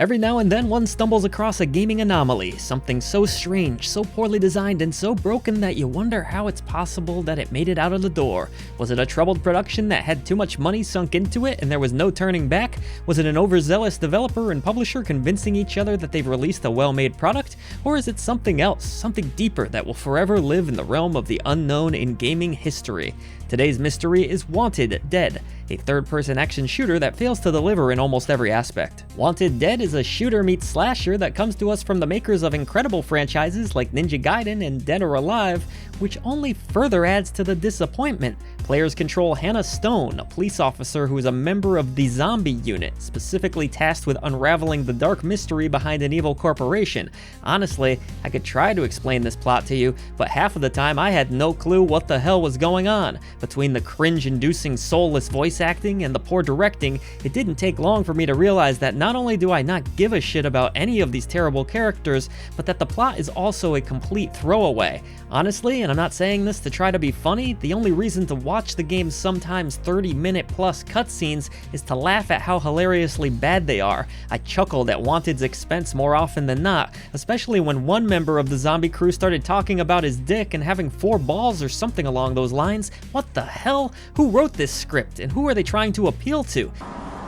Every now and then one stumbles across a gaming anomaly, something so strange, so poorly designed, and so broken that you wonder how it's possible that it made it out of the door. Was it a troubled production that had too much money sunk into it and there was no turning back? Was it an overzealous developer and publisher convincing each other that they've released a well-made product? Or is it something else, something deeper that will forever live in the realm of the unknown in gaming history? Today's mystery is Wanted Dead, a third-person action shooter that fails to deliver in almost every aspect. Wanted Dead is a shooter meets slasher that comes to us from the makers of incredible franchises like Ninja Gaiden and Dead or Alive, which only further adds to the disappointment. Players control Hannah Stone, a police officer who is a member of the Zombie Unit, specifically tasked with unraveling the dark mystery behind an evil corporation. Honestly, I could try to explain this plot to you, but half of the time I had no clue what the hell was going on. Between the cringe-inducing soulless voice acting and the poor directing, it didn't take long for me to realize that not only do I not give a shit about any of these terrible characters, but that the plot is also a complete throwaway. Honestly, and I'm not saying this to try to be funny, the only reason to watch the game's sometimes 30-minute plus cutscenes is to laugh at how hilariously bad they are. I chuckled at Wanted's expense more often than not, especially when one member of the zombie crew started talking about his dick and having 4 balls or something along those lines. What the hell? Who wrote this script and who are they trying to appeal to?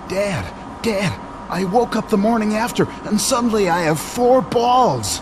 Dad, I woke up the morning after and suddenly I have 4 balls.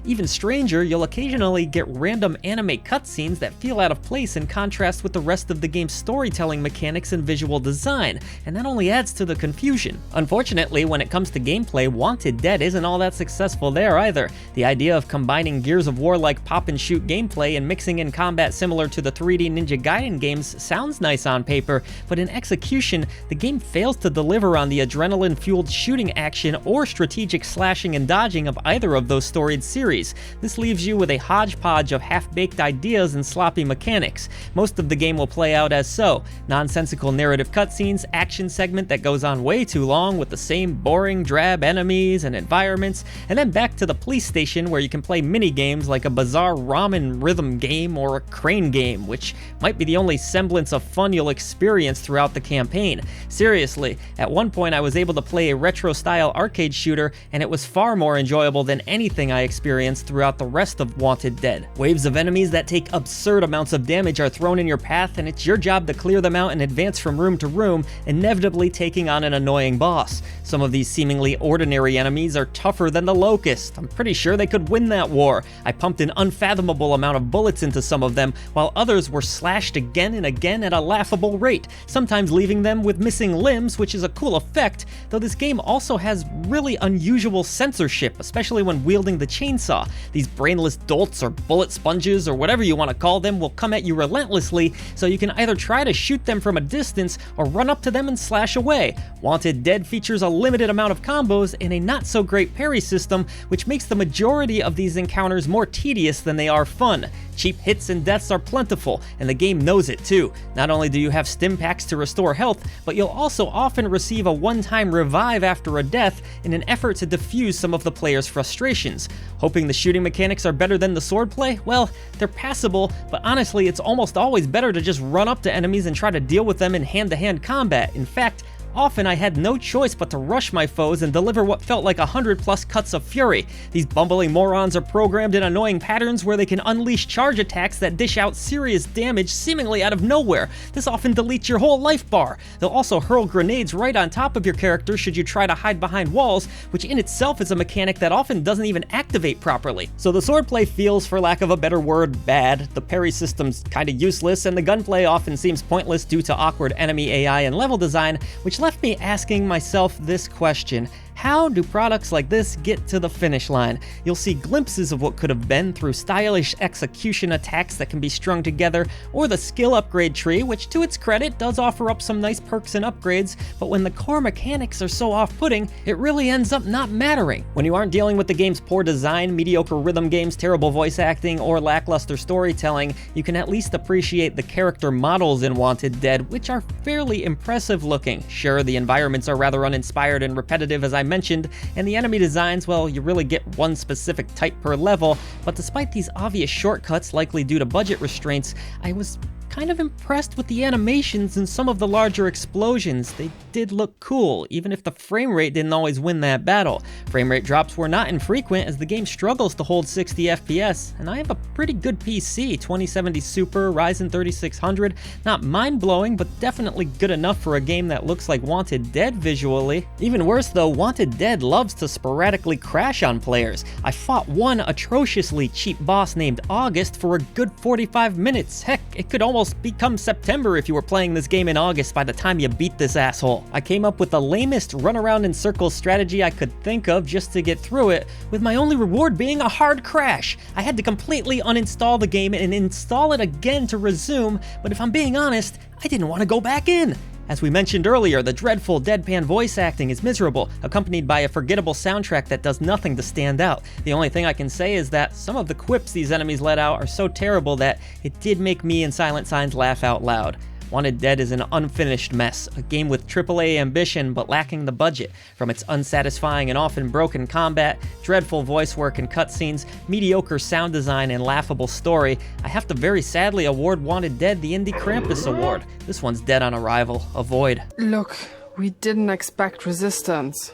Even stranger, you'll occasionally get random anime cutscenes that feel out of place in contrast with the rest of the game's storytelling mechanics and visual design, and that only adds to the confusion. Unfortunately, when it comes to gameplay, Wanted Dead isn't all that successful there either. The idea of combining Gears of War-like pop-and-shoot gameplay and mixing in combat similar to the 3D Ninja Gaiden games sounds nice on paper, but in execution, the game fails to deliver on the adrenaline-fueled shooting action or strategic slashing and dodging of either of those storied series. This leaves you with a hodgepodge of half-baked ideas and sloppy mechanics. Most of the game will play out as so: nonsensical narrative cutscenes, action segment that goes on way too long with the same boring, drab enemies and environments, and then back to the police station where you can play mini-games like a bizarre ramen rhythm game or a crane game, which might be the only semblance of fun you'll experience throughout the campaign. Seriously, at one point I was able to play a retro-style arcade shooter, and it was far more enjoyable than anything I experienced throughout the rest of Wanted Dead. Waves of enemies that take absurd amounts of damage are thrown in your path, and it's your job to clear them out and advance from room to room, inevitably taking on an annoying boss. Some of these seemingly ordinary enemies are tougher than the Locust. I'm pretty sure they could win that war. I pumped an unfathomable amount of bullets into some of them, while others were slashed again and again at a laughable rate, sometimes leaving them with missing limbs, which is a cool effect, though this game also has really unusual censorship, especially when wielding the chainsaw. These brainless dolts or bullet sponges or whatever you want to call them will come at you relentlessly, so you can either try to shoot them from a distance or run up to them and slash away. Wanted Dead features a limited amount of combos and a not so great parry system, which makes the majority of these encounters more tedious than they are fun. Cheap hits and deaths are plentiful, and the game knows it too. Not only do you have stim packs to restore health, but you'll also often receive a one-time revive after a death in an effort to diffuse some of the player's frustrations. Hoping the shooting mechanics are better than the swordplay? Well, they're passable, but honestly it's almost always better to just run up to enemies and try to deal with them in hand-to-hand combat. In fact, often I had no choice but to rush my foes and deliver what felt like 100+ cuts of fury. These bumbling morons are programmed in annoying patterns where they can unleash charge attacks that dish out serious damage seemingly out of nowhere. This often deletes your whole life bar. They'll also hurl grenades right on top of your character should you try to hide behind walls, which in itself is a mechanic that often doesn't even activate properly. So the swordplay feels, for lack of a better word, bad, the parry system's kinda useless, and the gunplay often seems pointless due to awkward enemy AI and level design, which left me asking myself this question: how do products like this get to the finish line? You'll see glimpses of what could have been through stylish execution attacks that can be strung together, or the skill upgrade tree, which to its credit does offer up some nice perks and upgrades, but when the core mechanics are so off-putting, it really ends up not mattering. When you aren't dealing with the game's poor design, mediocre rhythm games, terrible voice acting, or lackluster storytelling, you can at least appreciate the character models in Wanted Dead, which are fairly impressive looking. Sure, the environments are rather uninspired and repetitive, as I mentioned, and the enemy designs, well, you really get one specific type per level, but despite these obvious shortcuts likely due to budget restraints, I was kind of impressed with the animations and some of the larger explosions. They did look cool, even if the frame rate didn't always win that battle. Frame rate drops were not infrequent as the game struggles to hold 60 FPS, and I have a pretty good PC, 2070 Super, Ryzen 3600, not mind-blowing, but definitely good enough for a game that looks like Wanted Dead visually. Even worse though, Wanted Dead loves to sporadically crash on players. I fought one atrociously cheap boss named August for a good 45 minutes. Heck, it could almost become September if you were playing this game in August by the time you beat this asshole. I came up with the lamest run around in circles strategy I could think of just to get through it, with my only reward being a hard crash. I had to completely uninstall the game and install it again to resume, but if I'm being honest, I didn't want to go back in. As we mentioned earlier, the dreadful deadpan voice acting is miserable, accompanied by a forgettable soundtrack that does nothing to stand out. The only thing I can say is that some of the quips these enemies let out are so terrible that it did make me and Silent Signs laugh out loud. Wanted Dead is an unfinished mess, a game with AAA ambition but lacking the budget. From its unsatisfying and often broken combat, dreadful voice work and cutscenes, mediocre sound design, and laughable story, I have to very sadly award Wanted Dead the Indie Krampus Award. This one's dead on arrival. Avoid. Look, we didn't expect resistance.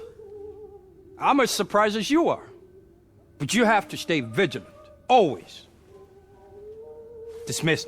I'm as surprised as you are. But you have to stay vigilant. Always. Dismissed.